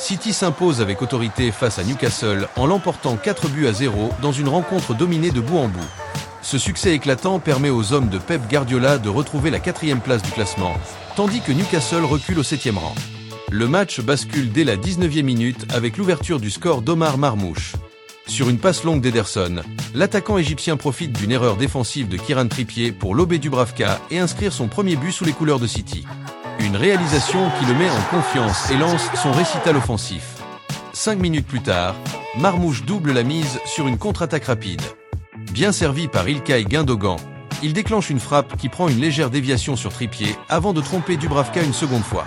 City s'impose avec autorité face à Newcastle en l'emportant 4-0 dans une rencontre dominée de bout en bout. Ce succès éclatant permet aux hommes de Pep Guardiola de retrouver la 4e place du classement, tandis que Newcastle recule au 7e rang. Le match bascule dès la 19e minute avec l'ouverture du score d'Omar Marmoush. Sur une passe longue d'Ederson, l'attaquant égyptien profite d'une erreur défensive de Kieran Trippier pour lober Dubravka et inscrire son premier but sous les couleurs de City. Une réalisation qui le met en confiance et lance son récital offensif. 5 minutes plus tard, Marmoush double la mise sur une contre-attaque rapide. Bien servi par İlkay Gündoğan, il déclenche une frappe qui prend une légère déviation sur Trippier avant de tromper Dubravka une seconde fois.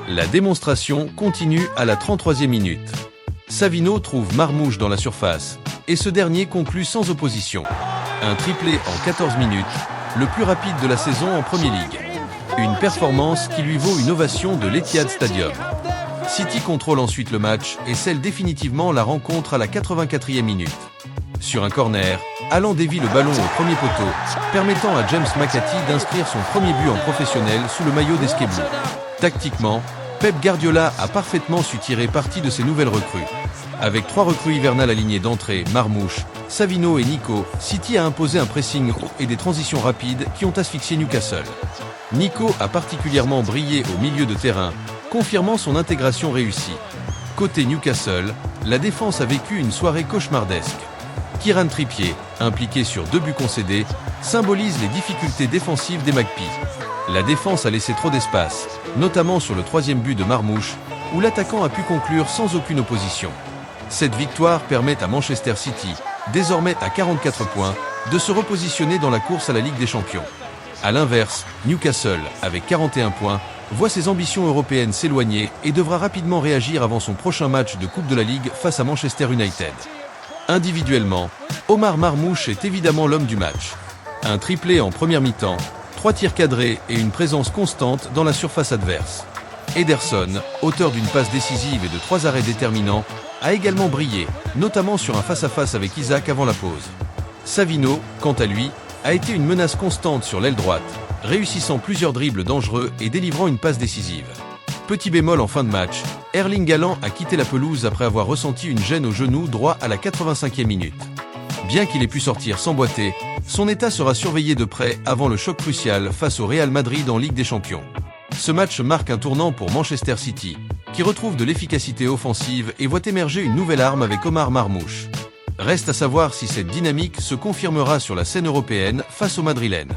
La démonstration continue à la 33e minute. Savino trouve Marmoush dans la surface, et ce dernier conclut sans opposition. Un triplé en 14 minutes, le plus rapide de la saison en Premier League. Une performance qui lui vaut une ovation de l'Etihad Stadium. City contrôle ensuite le match et scelle définitivement la rencontre à la 84e minute. Sur un corner, Haaland dévie le ballon au premier poteau, permettant à James McAtee d'inscrire son premier but en professionnel sous le maillot des Sky Blues. Tactiquement, Pep Guardiola a parfaitement su tirer parti de ses nouvelles recrues. Avec 3 recrues hivernales alignées d'entrée, Marmoush, Savino et Nico, City a imposé un pressing haut et des transitions rapides qui ont asphyxié Newcastle. Nico a particulièrement brillé au milieu de terrain, confirmant son intégration réussie. Côté Newcastle, la défense a vécu une soirée cauchemardesque. Kieran Trippier, impliqué sur 2 buts concédés, symbolise les difficultés défensives des Magpies. La défense a laissé trop d'espace, notamment sur le 3e but de Marmoush, où l'attaquant a pu conclure sans aucune opposition. Cette victoire permet à Manchester City, désormais à 44 points, de se repositionner dans la course à la Ligue des Champions. A l'inverse, Newcastle, avec 41 points, voit ses ambitions européennes s'éloigner et devra rapidement réagir avant son prochain match de Coupe de la Ligue face à Manchester United. Individuellement, Omar Marmoush est évidemment l'homme du match. Un triplé en première mi-temps, 3 tirs cadrés et une présence constante dans la surface adverse. Ederson, auteur d'une passe décisive et de 3 arrêts déterminants, a également brillé, notamment sur un face-à-face avec Isaac avant la pause. Savino, quant à lui, a été une menace constante sur l'aile droite, réussissant plusieurs dribbles dangereux et délivrant une passe décisive. Petit bémol en fin de match, Erling Haaland a quitté la pelouse après avoir ressenti une gêne au genou droit à la 85e minute. Bien qu'il ait pu sortir sans boiter, son état sera surveillé de près avant le choc crucial face au Real Madrid en Ligue des Champions. Ce match marque un tournant pour Manchester City, qui retrouve de l'efficacité offensive et voit émerger une nouvelle arme avec Omar Marmoush. Reste à savoir si cette dynamique se confirmera sur la scène européenne face aux Madrilènes.